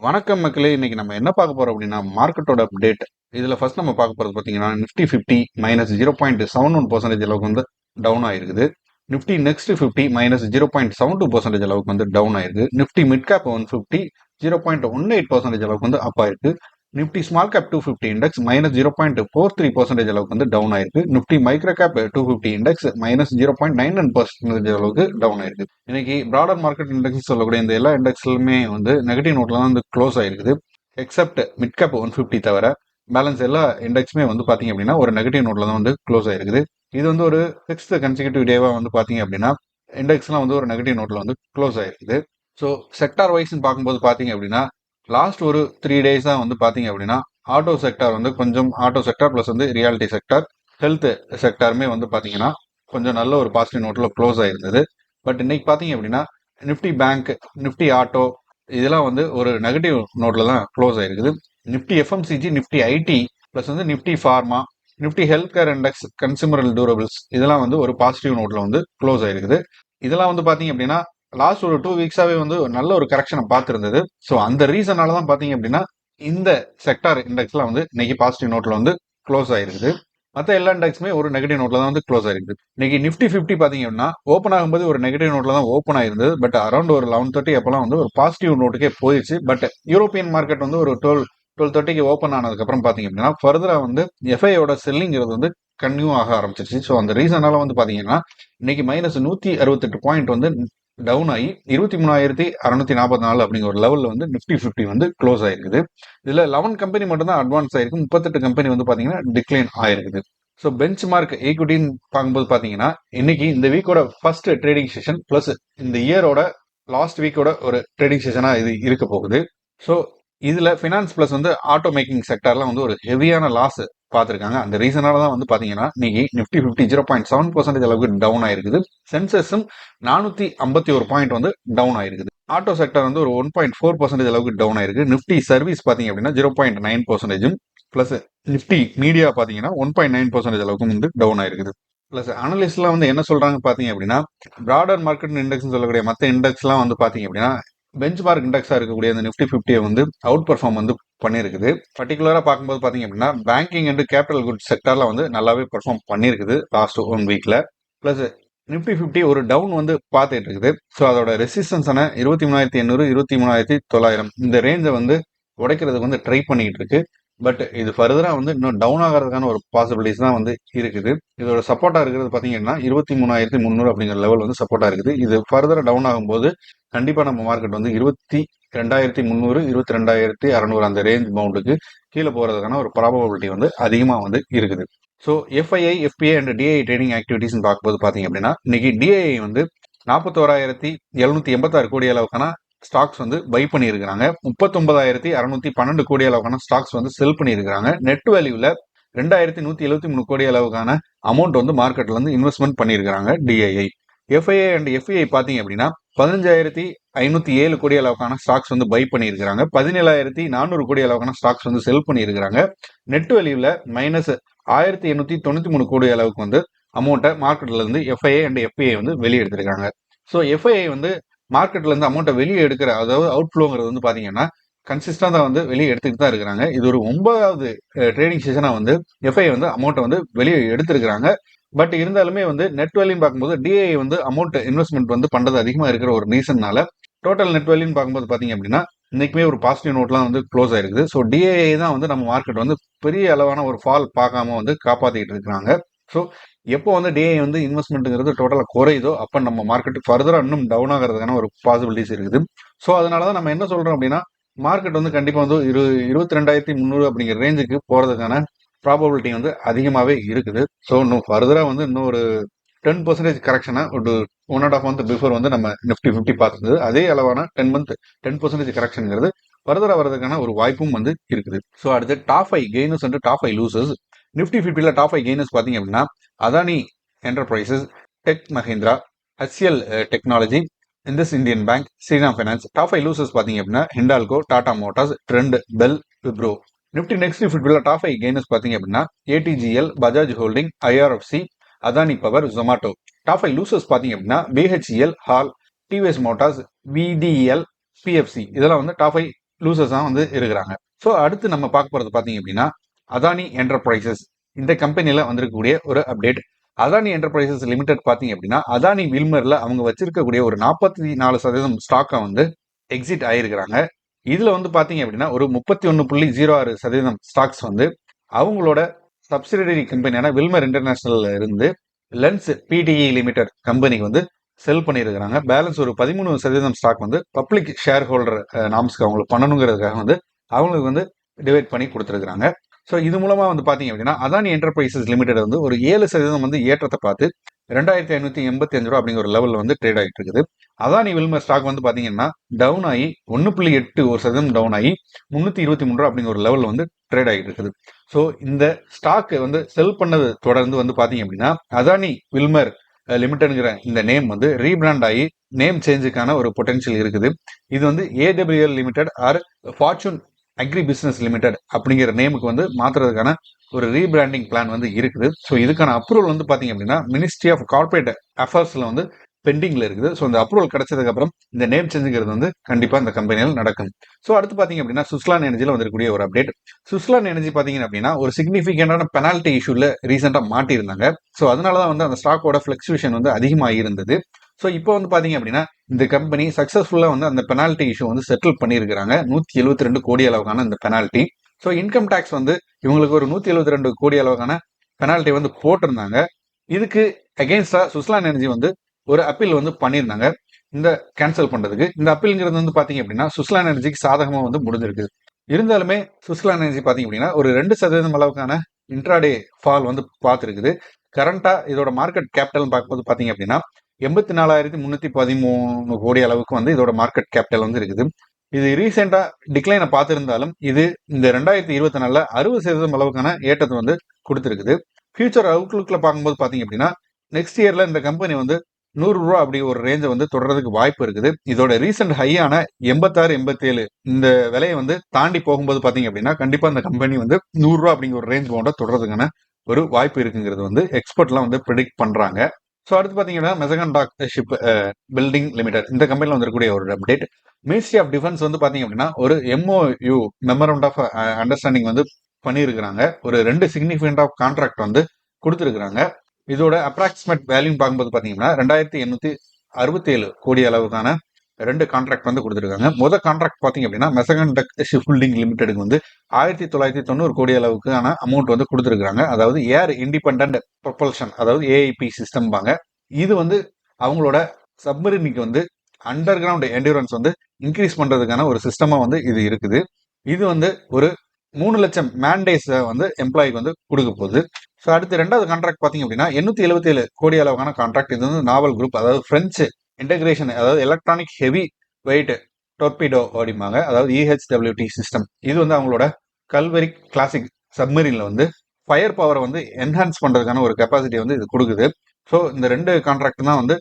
வணக்கம் மக்களே. இன்னைக்கு நம்ம என்ன பார்க்க போறோம் அப்படின்னா மார்க்கெட்டோட அப்டேட். இதுல ஃபர்ஸ்ட் நம்ம பார்க்க போறது பாத்தீங்கன்னா நிஃப்டி 50 -0.71% அளவுக்கு வந்து டவுன் ஆயிருக்குது. நிஃப்டி நெக்ஸ்ட் 50 -0.72% அளவுக்கு வந்து டவுன் ஆயிருக்கு. நிஃப்டி மிட் கேப் 150 0.18% அளவுக்கு வந்து அப் ஆயிருக்கு. நிஃப்டி ஸ்மால் கேப் 250 இண்டெக்ஸ் -0.43% அளவுக்கு வந்து டவுன் ஆயிருக்கு. நிஃப்டி மைக்ரோ கேப் 250 இண்டெக்ஸ் -0.99% அளவுக்கு டவுன் ஆயிருக்கு. இன்னைக்கு பிராடர் மார்க்கெட் இண்டெக்ஸ் சொல்லக்கூடிய இந்த எல்லா இண்டெக்ஸ்லுமே வந்து நெகட்டிவ் நோட்ல தான் வந்து க்ளோஸ் ஆயிருக்குது. எக்ஸப்ட் மிட் கேப் 150 தவிர பேலன்ஸ் எல்லா இண்டெக்ஸுமே வந்து பாத்தீங்க அப்படின்னா ஒரு நெகட்டிவ் நோட்ல தான் வந்து க்ளோஸ் ஆயிருக்குது. இது வந்து ஒரு 6th கன்சிகூட்டிவ் டேவா வந்து பாத்தீங்க அப்படின்னா இண்டெக்ஸ்லாம் வந்து ஒரு நெகட்டிவ் நோட்ல வந்து க்ளோஸ் ஆயிருக்குது. ஸோ செக்டார் வைஸ் பார்க்கும்போது பாத்தீங்க அப்படின்னா லாஸ்ட் ஒரு 3 டேஸ் தான் வந்து பாத்தீங்க அப்படின்னா ஆட்டோ செக்டார் வந்து கொஞ்சம் ஆட்டோ செக்டார் பிளஸ் வந்து ரியாலிட்டி செக்டார் ஹெல்த் செக்டாருமே வந்து பாத்தீங்கன்னா கொஞ்சம் நல்ல ஒரு பாசிட்டிவ் நோட்ல க்ளோஸ் ஆயிருந்தது. பட் இன்னைக்கு பாத்தீங்க அப்படின்னா நிஃப்டி பேங்க், நிஃப்டி ஆட்டோ இதெல்லாம் வந்து ஒரு நெகட்டிவ் நோட்ல தான் க்ளோஸ் ஆயிருக்குது. Nifty FMCG, Nifty IT plus வந்து Nifty pharma, Nifty health care index, consumer durables இதெல்லாம் வந்து ஒரு பாசிட்டிவ் நோட்ல வந்து க்ளோஸ் ஆயிருக்குது. இதெல்லாம் வந்து பாத்தீங்க அப்படின்னா லாஸ்ட் ஒரு 2 வீக்ஸாவே வந்து நல்ல ஒரு கரெக்ஷனை பார்த்துருந்தது. ஸோ அந்த ரீசனால தான் பாத்தீங்க அப்படின்னா இந்த செக்டார் இண்டெக்ஸ்லாம் வந்து இன்னைக்கு பாசிட்டிவ் நோட்ல வந்து க்ளோஸ் ஆயிருக்குது. மற்ற எல்லா இண்டெக்ஸுமே ஒரு நெகட்டிவ் நோட்ல தான் வந்து க்ளோஸ் ஆயிருக்குது. இன்னைக்கு நிஃப்டி 50 பாத்தீங்க அப்படின்னா ஓப்பன் ஆகும்போது ஒரு நெகட்டிவ் நோட்ல தான் ஓப்பன் ஆயிருந்தது. பட் அரௌண்ட் ஒரு 11:30 அப்பெல்லாம் வந்து ஒரு பாசிட்டிவ் நோட்டுக்கே போயிடுச்சு. பட் யூரோப்பியன் மார்க்கெட் வந்து ஒரு 12:30க்கு ஓப்பன் ஆனதுக்கு அப்புறம் பாத்தீங்க அப்படின்னா ஃபர்தரா வந்து எஃப்ஐயோட செல்லிங்கிறது வந்து கன்டினியூ ஆக ஆரம்பிச்சிருச்சு. ஸோ அந்த ரீசனால வந்து பாத்தீங்கன்னா இன்னைக்கு -168 பாயிண்ட் வந்து டவுன் ஆகி 23,644 அப்படிங்கிற ஒரு லெவல்ல வந்து நிஃப்டி 50 வந்து க்ளோஸ் ஆயிருக்குது. இதுல 11 கம்பெனி மட்டும் தான் அட்வான்ஸ் ஆயிருக்கு. 38 கம்பெனி வந்து பாத்தீங்கன்னா டிக்ளைன் ஆயிருக்குது. ஸோ பெஞ்ச் மார்க் ஈக்விட்டின்னு பார்க்கும்போது பாத்தீங்கன்னா இன்னைக்கு இந்த வீக்கோட ஃபர்ஸ்ட் ட்ரேடிங் செஷன் பிளஸ் இந்த இயரோட லாஸ்ட் வீக்கோட ஒரு ட்ரேடிங் செஷனா இது இருக்க போகுது. ஸோ இதுல ஃபினான்ஸ் பிளஸ் வந்து ஆட்டோ மேக்கிங் செக்டர்லாம் வந்து ஒரு ஹெவியான லாஸ் பார்த்துருக்காங்க. அந்த ரீசனால தான் வந்து பாத்தீங்கன்னா இன்னைக்கு நிஃப்டி 50 0.7% அளவுக்கு டவுன் ஆயிருக்குது. சென்செக்ஸும் 451 பாயிண்ட் வந்து டவுன் ஆயிருக்குது. ஆட்டோ செக்டர் வந்து ஒரு 1.4% அளவுக்கு டவுன் ஆயிருக்கு. நிஃப்டி சர்வீஸ் பாத்தீங்க அப்படின்னா 0.9%, பிளஸ் நிஃப்டி மீடியா பாத்தீங்கன்னா 1.9% அளவுக்கு வந்து டவுன் ஆயிருக்குது. பிளஸ் அனலிஸ்ட்லாம் வந்து என்ன சொல்றாங்க பாத்தீங்க அப்படின்னா பிராடர் மார்க்கெட் இண்டெக்ஸ் சொல்லக்கூடிய மற்ற இண்டெக்ஸ்லாம் வந்து பாத்தீங்க அப்படின்னா பெஞ்ச் மார்க் இண்டெக்ஸா இருக்கக்கூடிய அந்த நிஃப்டி 50 வந்து அவுட் பெர்ஃபார்ம் வந்து பண்ணியிருக்குது. பர்டிகுலரா பார்க்கும்போது பாத்தீங்க அப்படின்னா பேங்கிங் அண்ட் கேபிட்டல் குட் செக்டர்ல வந்து நல்லாவே பெர்ஃபார்ம் பண்ணியிருக்குது லாஸ்ட் 1 வீக்ல. பிளஸ் நிஃப்டி 50 ஒரு டவுன் வந்து பார்த்துட்டு இருக்குது. ஸோ அதோட ரெசிஸ்டன்ஸான 23,800 23,900 இந்த ரேஞ்சை வந்து உடைக்கிறதுக்கு வந்து ட்ரை பண்ணிட்டு இருக்கு. பட் இது ஃபர்தரா வந்து இன்னும் டவுன் ஆகிறதுக்கான ஒரு பாசிபிலிட்டிஸ் தான் வந்து இருக்குது. இதோட சப்போர்ட்டா இருக்கிறது பாத்தீங்கன்னா 23,300 அப்படிங்கிற லெவல் வந்து சப்போர்ட்டா இருக்குது. இது ஃபர்தரா டவுன் ஆகும்போது கண்டிப்பா நம்ம மார்க்கெட் வந்து 22,300 22,600 அந்த ரேஞ்ச் பவுண்டுக்கு கீழே போறதுக்கான ஒரு ப்ராபபிலிட்டி வந்து அதிகமா வந்து இருக்குது. So FII, FII and DII trading activities பார்க்கும்போது பாத்தீங்க அப்படின்னா இன்னைக்கு டிஐ வந்து 41,786 கோடி அளவுக்கான ஸ்டாக்ஸ் வந்து பை பண்ணியிருக்கிறாங்க. 39,612 கோடி அளவுக்கான ஸ்டாக்ஸ் வந்து செல் பண்ணியிருக்கிறாங்க. நெட் வேல்யூல 2,173 கோடி அளவுக்கான அமௌண்ட் வந்து மார்க்கெட்ல வந்து இன்வெஸ்ட்மெண்ட் பண்ணியிருக்கிறாங்க டிஐஐ. எஃப்ஐஐ அண்ட் எஃப்ஐஐ பாத்தீங்க அப்படின்னா 15,507 கோடி அளவுக்கான ஸ்டாக்ஸ் வந்து பை பண்ணியிருக்கிறாங்க. 17,400 கோடி அளவுக்கான ஸ்டாக்ஸ் வந்து செல் பண்ணியிருக்கிறாங்க. நெட் வேல்யூல -1,893 கோடி அளவுக்கு வந்து அமௌண்ட்டை மார்க்கெட்ல இருந்து எஃப்ஐஐ அண்ட் எஃப்ஐஐ வந்து வெளியே எடுத்திருக்காங்க. ஸோ எஃப்ஐஐ வந்து மார்க்கெட்ல இருந்து அமௌண்ட்டை வெளியே எடுக்கிற அதாவது அவுட்ஃப்ளோங்கிறது வந்து பாத்தீங்கன்னா கன்சிஸ்டண்டா வந்து வெளியே எடுத்துட்டு தான் இருக்கிறாங்க. இது ஒரு 9வது ட்ரேடிங் செஷனா வந்து எஃப்ஐ வந்து அமௌண்ட்டை வந்து வெளியே எடுத்திருக்கிறாங்க. பட் இருந்தாலுமே வந்து நெட் வேல்யூ பார்க்கும்போது டிஐ வந்து அமௌண்ட் இன்வெஸ்ட்மெண்ட் வந்து பண்றது அதிகமா இருக்கிற ஒரு ரீசன்னால டோட்டல் நெட் வேல்யூன்னு பார்க்கும்போது பாத்தீங்க அப்படின்னா இன்னைக்குமே ஒரு பாசிட்டிவ் நோட்லாம் வந்து க்ளோஸ் ஆயிருக்குது. ஸோ டிஐ தான் வந்து நம்ம மார்க்கெட் வந்து பெரிய அளவான ஒரு ஃபால் பார்க்காம வந்து காப்பாத்திட்டு இருக்காங்க. ஸோ எப்போ வந்து டிஐ வந்து இன்வெஸ்ட்மெண்ட்ங்கிறது டோட்டலாக குறையுதோ அப்போ நம்ம மார்க்கெட் ஃபர்தரா இன்னும் டவுன் ஆகிறதுக்கான ஒரு பாசிபிலிட்டிஸ் இருக்குது. ஸோ அதனாலதான் நம்ம என்ன சொல்றோம் அப்படின்னா மார்க்கெட் வந்து கண்டிப்பா வந்து 22,300 அப்படிங்கிற ரேஞ்சுக்கு போறதுக்கான ப்ராபபிலிட்டி வந்து அதிகமாவே இருக்குது. ஸோ இன்னும் ஃபர்தரா வந்து இன்னும் ஒரு 10% கரெக்ஷனா ஒரு 1.5 மந்த் பிஃபோர் வந்து நம்ம நிஃப்டி 50 பார்த்துருந்தது. அதே அளவான 10% கரெக்ஷன்ங்கிறது ஃபர்தரா வர்றதுக்கான ஒரு வாய்ப்பும் வந்து இருக்குது. ஸோ அடுத்து top 5 gainers and top 5 losers. Nifty 50ல டாப் 5 கெய்னர்ஸ் பாத்தீங்க அப்படின்னா Adani Enterprises, tech Mahindra, HCL technology, Indus Indian Bank, Shriram Finance. Top 5 losers பாத்தீங்க அப்படின்னா Hindalco, Tata Motors, Trent, BEL, Wipro. Nifty next 50ல டாப் 5 கெய்னர்ஸ் பாத்தீங்க அப்படின்னா ATGL, Bajaj Holding, IRFC, Adani Power, Zomato. Top 5 losers பாத்தீங்க அப்படின்னா BHEL, HAL, TVS Motors, BDL, PFC இதெல்லாம் வந்து டாப் 5 லூசர்ஸாக வந்து இருக்கிறாங்க. ஸோ அடுத்து நம்ம பார்க்க போகிறது பார்த்தீங்க அப்படின்னா அதானி என்டர்பிரைசஸ். இந்த கம்பெனியில் வந்திருக்கக்கூடிய ஒரு அப்டேட். அதானி என்டர்பிரைசஸ் லிமிடெட் பார்த்தீங்க அப்படின்னா அதானி வில்மரில் அவங்க வச்சிருக்கக்கூடிய ஒரு 44% ஸ்டாக்கை வந்து எக்ஸிட் ஆகிருக்கிறாங்க. இதில் வந்து பார்த்தீங்க அப்படின்னா ஒரு 31.06% ஸ்டாக்ஸ் வந்து அவங்களோட சப்சிடரி கம்பெனியான வில்மர் இன்டர்நேஷனல்ல இருந்து லென்ஸ் பிடிஇ லிமிடெட் கம்பெனிக்கு வந்து செல் பண்ணியிருக்கிறாங்க. பேலன்ஸ் ஒரு 13% ஸ்டாக் வந்து பப்ளிக் ஷேர் ஹோல்டர் நாம்ஸ்க்கு அவங்களுக்கு பண்ணணுங்கிறதுக்காக வந்து அவங்களுக்கு வந்து டிவைட் பண்ணி கொடுத்துருக்காங்க. ஸோ இது மூலமா வந்து பாத்தீங்க அப்படின்னா அதானி என்டர்பிரைசஸ் லிமிடெட் வந்து ஒரு 7% வந்து ஏற்றத்தை பார்த்து 2585 ரூபா அப்படிங்கிற ஒரு லெவலில் வந்து ட்ரேட் ஆகிட்டு இருக்குது. அதானி வில்மர் ஸ்டாக் வந்து பாத்தீங்கன்னா டவுன் ஆகி 1.81% டவுன் ஆகி 323 ரூபா அப்படிங்கிற ஒரு லெவலில் வந்து ட்ரேட் ஆகிட்டு இருக்குது. ஸோ இந்த ஸ்டாக் வந்து செல் பண்ணது தொடர்ந்து வந்து பாத்தீங்க அப்படின்னா அதானி வில்மர் லிமிடெட்ங்கிற இந்த நேம் வந்து ரீபிராண்ட் ஆகி நேம் சேஞ்சுக்கான ஒரு பொட்டன்ஷியல் இருக்குது. இது வந்து AWL Limited or Fortune Agri Business Limited அப்படிங்கிற நேமுக்கு வந்து மாத்துறதுக்கான ஒரு ரீபிராண்டிங் பிளான் வந்து இருக்குது. ஸோ இதுக்கான அப்ரூவல் வந்து பாத்தீங்க அப்படின்னா மினிஸ்ட்ரி ஆஃப் கார்பரேட் அஃபேர்ஸ்ல வந்து பெண்டிங்ல இருக்குது. ஸோ இந்த அப்ரூவல் கிடைச்சதுக்கு அப்புறம் இந்த நேம் சேஞ்சுங்கிறது வந்து கண்டிப்பா இந்த கம்பெனியில் நடக்கும். ஸோ அடுத்து பாத்தீங்க அப்படின்னா சுஸ்லான் எனர்ஜியில் வந்திருக்கக்கூடிய ஒரு அப்டேட். சுஸ்லான் எனர்ஜி பாத்தீங்க அப்படின்னா ஒரு சிக்னிபிகண்டான பெனால்டி இஷ்யூல ரீசெண்டா மாட்டியிருந்தாங்க. ஸோ அதனாலதான் வந்து அந்த ஸ்டாக்கோட பிளக்சுவேஷன் வந்து அதிகமாக இருந்தது. ஸோ இப்போ வந்து பாத்தீங்க அப்படின்னா இந்த கம்பெனி சக்சஸ்ஃபுல்லா வந்து அந்த பெனால்டி இஷ்யூ வந்து செட்டில் பண்ணியிருக்காங்க. 172 கோடி அளவுக்கான இந்த பெனால்டி. ஸோ இன்கம் டேக்ஸ் வந்து இவங்களுக்கு ஒரு 172 கோடி அளவுக்கான பெனால்டி வந்து போட்டிருந்தாங்க. இதுக்கு அகெயின்ஸ்டா சுஸ்லான் எனர்ஜி வந்து ஒரு அப்பீல் வந்து பண்ணியிருந்தாங்க இந்த கேன்சல் பண்றதுக்கு. இந்த அப்பீல்ங்கிறது வந்து பாத்தீங்க அப்படின்னா சுஸ்லான் எனர்ஜிக்கு சாதகமா வந்து முடிஞ்சிருக்கு. இருந்தாலுமே சுஸ்லான் எனர்ஜி பாத்தீங்க அப்படின்னா ஒரு 2% அளவுக்கான இன்ட்ராடே ஃபால் வந்து பார்த்துருக்குது. கரண்டா இதோட மார்க்கெட் கேபிட்டல் பார்க்கும்போது பாத்தீங்க அப்படின்னா 84,313 கோடி அளவுக்கு வந்து இதோட மார்க்கெட் கேபிட்டல் வந்து இருக்குது. இது ரீசெண்டா டிக்ளைனை பார்த்திருந்தாலும் இது இந்த 2024 60% அளவுக்கான ஏற்றத்தை வந்து கொடுத்துருக்குது. ஃபியூச்சர் அவுட்லுக்ல பார்க்கும்போது பாத்தீங்க அப்படின்னா நெக்ஸ்ட் இயர்ல இந்த கம்பெனி வந்து 100 ரூபா அப்படி ஒரு ரேஞ்சை வந்து தொடர்றதுக்கு வாய்ப்பு இருக்குது. இதோட ரீசெண்ட் ஹையான 86, 87 இந்த விலையை வந்து தாண்டி போகும்போது பாத்தீங்க அப்படின்னா கண்டிப்பா இந்த கம்பெனி வந்து 100 ரூபா அப்படிங்கிற ஒரு ரேஞ்ச் போன்ற தொடர்றதுக்கான ஒரு வாய்ப்பு இருக்குங்கிறது வந்து எக்ஸ்பர்ட்லாம் வந்து ப்ரெடிக்ட் பண்றாங்க. ஸோ அடுத்து பார்த்தீங்கன்னா மெசகன் டாக் ஷிப் பில்டிங் லிமிடெட் இந்த கம்பெனியில் வந்திருக்கக்கூடிய ஒரு அப்டேட். மினிஸ்ட்ரி ஆஃப் டிஃபென்ஸ் வந்து பார்த்தீங்க அப்படின்னா ஒரு MOU மெமரண்ட் ஆஃப் அண்டர்ஸ்டாண்டிங் வந்து பண்ணியிருக்கிறாங்க. ஒரு 2 சிக்னிஃபிகண்ட் ஆஃப் கான்ட்ராக்ட் வந்து கொடுத்துருக்காங்க. இதோட அப்ராக்சிமேட் வேல்யூ பார்க்கும்போது பார்த்தீங்கன்னா 2867 கோடி அளவுக்கான 2 கான்ட்ராக்ட் வந்து கொடுத்துருக்காங்க. முதல் கான்ட்ராக்ட் பார்த்தீங்க அப்படின்னா மெசகன் டக் ஷிப் பில்டிங் லிமிடெடுக்கு வந்து 1990 கோடி அளவுக்கான அமௌண்ட் வந்து கொடுத்துருக்காங்க. அதாவது ஏர் இண்டிபெண்டன்ட் ப்ரொபல்ஷன், அதாவது ஏஐபி சிஸ்டம் பாங்க. இது வந்து அவங்களோட சப்மரினுக்கு வந்து அண்டர் கிரவுண்ட் என்டூரன்ஸ் வந்து இன்க்ரீஸ் பண்றதுக்கான ஒரு சிஸ்டமா வந்து இது இருக்குது. இது வந்து ஒரு 3 லட்சம் மேண்டேஸ் வந்து எம்ப்ளாய்க்கு வந்து கொடுக்க போகுது. ஸோ அடுத்து 2வது கான்ட்ராக்ட் பார்த்தீங்க அப்படின்னா 877 கோடி அளவுக்கான கான்ட்ராக்ட். இது வந்து நாவல் குரூப், அதாவது பிரெஞ்சு இன்டகிரேஷன், அதாவது எலக்ட்ரானிக் ஹெவி வெயிட் டொர்பிடோ அப்படிம்பாங்க, அதாவது EHWT சிஸ்டம். இது வந்து அவங்களோட கல்வரி கிளாசிக் சப்மரீன்ல வந்து ஃபயர் பவரை வந்து என்ஹான்ஸ் பண்றதுக்கான ஒரு கெப்பாசிட்டி வந்து இது கொடுக்குது. ஸோ இந்த 2 கான்ட்ராக்ட் தான் வந்து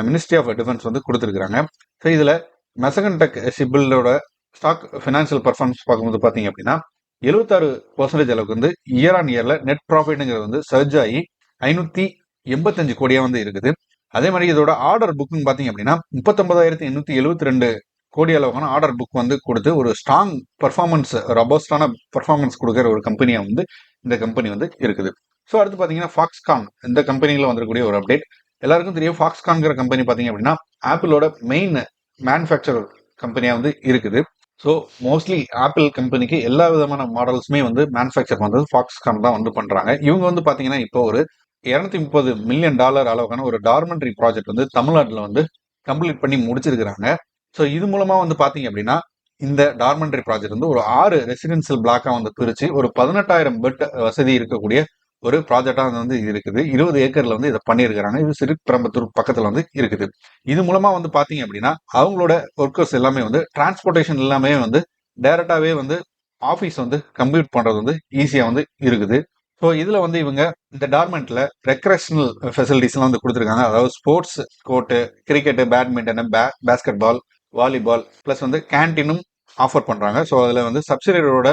மினிஸ்ட்ரி ஆஃப் டிஃபென்ஸ் வந்து கொடுத்துருக்காங்க. ஸோ இதுல மெசகன் டக் ஷிப்பில்டோட ஸ்டாக் ஃபினான்ஷியல் பர்ஃபார்மன்ஸ் பார்க்கும்போது பார்த்தீங்க அப்படின்னா 76% அளவுக்கு வந்து இயர் ஆன் இயர்ல நெட் ப்ராஃபிட்ங்கிறது வந்து சர்ஜ் ஆகி 585 கோடியா வந்து இருக்குது. அதே மாதிரி இதோட ஆர்டர் புக்குன்னு பார்த்தீங்க அப்படின்னா 39,872 கோடி அளவுக்கான ஆர்டர் புக் வந்து கொடுத்து ஒரு ஸ்ட்ராங் பர்ஃபார்மன்ஸ், ரபோஸ்டான பர்ஃபார்மன்ஸ் கொடுக்குற ஒரு கம்பெனியா வந்து இந்த கம்பெனி வந்து இருக்குது. ஸோ அடுத்து பார்த்தீங்கன்னா ஃபாக்ஸ்கான் இந்த கம்பெனியில் வந்திருக்கக்கூடிய ஒரு அப்டேட். எல்லாருக்கும் தெரியும் ஃபாக்ஸ்கான்ங்கிற கம்பெனி பார்த்தீங்க அப்படின்னா ஆப்பிளோட மெயின் மேனுஃபேக்சரர் கம்பெனியா வந்து இருக்குது. ஸோ மோஸ்ட்லி ஆப்பிள் கம்பெனிக்கு எல்லா விதமான மாடல்ஸுமே வந்து மேனுஃபேக்சர் பண்றது ஃபாக்ஸ்கான் தான் வந்து பண்றாங்க. இவங்க வந்து பாத்தீங்கன்னா இப்போ ஒரு $230 மில்லியன் அளவுக்கான ஒரு டார்மெண்ட்ரி ப்ராஜெக்ட் வந்து தமிழ்நாட்டில் வந்து கம்ப்ளீட் பண்ணி முடிச்சிருக்கிறாங்க. ஸோ இது மூலமா வந்து பாத்தீங்க அப்படின்னா இந்த டார்மெண்ட்ரி ப்ராஜெக்ட் வந்து ஒரு 6 ரெசிடென்சியல் பிளாக்கா வந்து பிரிச்சு ஒரு 18,000 பெட் வசதி இருக்கக்கூடிய ஒரு ப்ராஜெக்டா வந்து இருக்குது. 20 ஏக்கர்ல வந்து இதை பண்ணியிருக்கிறாங்க. இது சிறுபெரும்புத்தூர் பக்கத்துல வந்து இருக்குது. இது மூலமா வந்து பாத்தீங்க அப்படின்னா அவங்களோட ஒர்க்கர்ஸ் எல்லாமே வந்து டிரான்ஸ்போர்டேஷன் எல்லாமே வந்து டைரக்டாவே வந்து ஆஃபீஸ் வந்து கம்ப்யூட் பண்றது வந்து ஈஸியா வந்து இருக்குது. ஸோ இதுல வந்து இவங்க இந்த டார்மெண்ட்ல ரெக்ரேஷனல் ஃபெசிலிட்டிஸ் எல்லாம் வந்து கொடுத்துருக்காங்க. அதாவது sports court, cricket, badminton, basketball, volleyball, plus வந்து கேன்டீனும் ஆஃபர் பண்றாங்க. ஸோ அதுல வந்து சப்சிடரியோட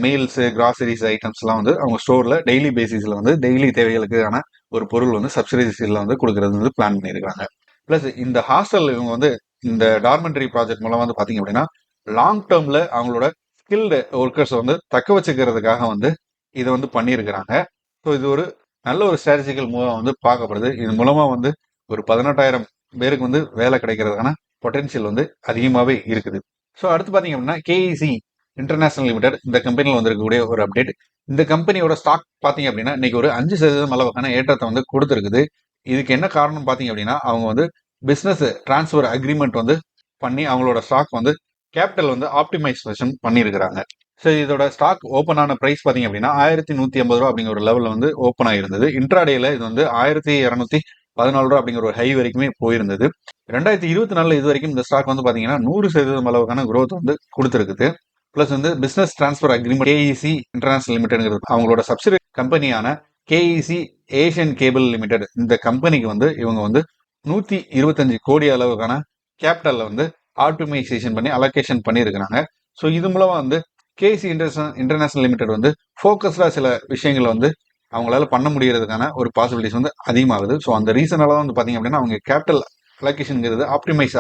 மீல்ஸ், கிராசரிஸ் ஐட்டம்ஸ் எல்லாம் வந்து அவங்க ஸ்டோர்ல டெய்லி பேசிஸ்ல வந்து டெய்லி தேவைகளுக்கான ஒரு பொருள் வந்து சப்சிடிஸ்ல வந்து கொடுக்கறது வந்து பிளான் பண்ணியிருக்காங்க. பிளஸ் இந்த ஹாஸ்டல் இவங்க வந்து இந்த டார்மெண்டரி ப்ராஜெக்ட் மூலம் வந்து பாத்தீங்க அப்படின்னா லாங் டேர்ம்ல அவங்களோட ஸ்கில்டு ஒர்க்கர்ஸ் வந்து தக்க வச்சுக்கிறதுக்காக வந்து இதை வந்து பண்ணியிருக்கிறாங்க. ஸோ இது ஒரு நல்ல ஒரு ஸ்ட்ராட்டஜிக்கல் மூவாக வந்து பார்க்கப்படுது. இது மூலமா வந்து ஒரு 18,000 பேருக்கு வந்து வேலை கிடைக்கிறதுக்கான பொட்டென்ஷியல் வந்து அதிகமாகவே இருக்குது. ஸோ அடுத்து பார்த்தீங்க அப்படின்னா கேஇசி இன்டர்நேஷனல் லிமிடெட் இந்த கம்பெனியில் வந்திருக்கக்கூடிய ஒரு அப்டேட். இந்த கம்பெனியோட ஸ்டாக் பார்த்தீங்க அப்படின்னா இன்னைக்கு ஒரு 5% அளவுக்கான ஏற்றத்தை வந்து கொடுத்துருக்குது. இதுக்கு என்ன காரணம் பார்த்தீங்க அப்படின்னா அவங்க வந்து பிஸ்னஸ் டிரான்ஸ்ஃபர் அக்ரிமெண்ட் வந்து பண்ணி அவங்களோட ஸ்டாக் வந்து கேபிட்டல் வந்து ஆப்டிமைசேஷன் பண்ணியிருக்கிறாங்க. ஸோ இதோட ஸ்டாக் ஓப்பன் ஆன பிரைஸ் பார்த்தீங்க அப்படின்னா 1150 ரூபா அப்படிங்கிற ஒரு லெவலில் வந்து ஓப்பன் ஆகிருந்தது. இன்ட்ராடேல இது வந்து 1214 ரூபா அப்படிங்கிற ஒரு ஹை வரைக்குமே போயிருந்தது. 2024 இது வரைக்கும் இந்த ஸ்டாக் வந்து பார்த்தீங்கன்னா 100% அளவுக்கான growth வந்து கொடுத்துருக்குது. பிளஸ் வந்து business transfer agreement KEC International Limited அவங்களோட சப்சிடரி கம்பெனியான கேஇசி ஏஷியன் கேபிள் லிமிடெட் இந்த கம்பெனிக்கு வந்து இவங்க வந்து 125 கோடி அளவுக்கான கேபிட்டல்ல வந்து ஆப்டிமைசேஷன் பண்ணி அலோகேஷன் பண்ணியிருக்கிறாங்க. ஸோ இது மூலமா வந்து கேசி இன்டர்நேஷனல் லிமிடெட் வந்து ஃபோக்கஸ்டா சில விஷயங்களை வந்து அவங்களால பண்ண முடியறதுக்கான ஒரு பாசிபிலிட்டிஸ் வந்து அதிகமாகுது. ஸோ அந்த ரீசனால தான் வந்து பாத்தீங்க அப்படின்னா அவங்க கேபிட்டல் அலோகேஷன்ங்கிறது ஆப்டிமைஸ்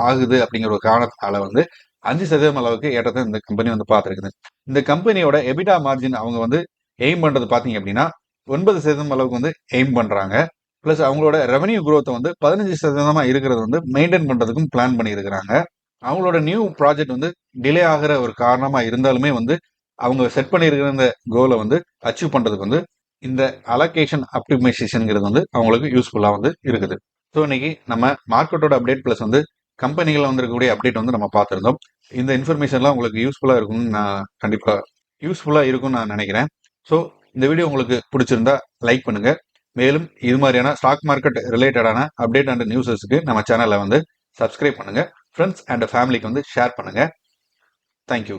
ஆகுது அப்படிங்கிற ஒரு காரணத்தால வந்து 5% அளவுக்கு ஏற்றத்தை இந்த கம்பெனி வந்து பார்த்துருக்குது. இந்த கம்பெனியோட எபிடா மார்ஜின் அவங்க வந்து எய்ம் பண்றது பாத்தீங்க அப்படின்னா 9% அளவுக்கு வந்து எய்ம் பண்றாங்க. பிளஸ் அவங்களோட ரெவன்யூ growth வந்து 15% இருக்கிறது வந்து மெயின்டைன் பண்றதுக்கும் பிளான் பண்ணியிருக்கிறாங்க. அவங்களோட நியூ ப்ராஜெக்ட் வந்து டிலே ஆகிற ஒரு காரணமா இருந்தாலுமே வந்து அவங்க செட் பண்ணியிருக்கிற இந்த கோலை வந்து அச்சீவ் பண்றதுக்கு வந்து இந்த அலோகேஷன் ஆப்டிமைசேஷன்ங்கிறது வந்து அவங்களுக்கு யூஸ்ஃபுல்லா வந்து இருக்குது. ஸோ இன்னைக்கு நம்ம மார்க்கெட்டோட அப்டேட் பிளஸ் வந்து கம்பெனிகள் வந்திருக்கக்கூடிய அப்டேட் வந்து நம்ம பார்த்துருந்தோம். இந்த இன்ஃபர்மேஷன்லாம் உங்களுக்கு யூஸ்ஃபுல்லா இருக்கும்னு நான் கண்டிப்பா யூஸ்ஃபுல்லா இருக்கும்னு நான் நினைக்கிறேன். ஸோ இந்த வீடியோ உங்களுக்கு பிடிச்சிருந்தா லைக் பண்ணுங்க. மேலும் இது மாதிரியான ஸ்டாக் மார்க்கெட் ரிலேட்டடான அப்டேட் அண்ட் நியூஸஸ்க்கு நம்ம சேனலை வந்து சப்ஸ்கிரைப் பண்ணுங்க. ஃப்ரெண்ட்ஸ் அண்ட் ஃபேமிலிக்கு வந்து ஷேர் பண்ணுங்க. தேங்க்யூ.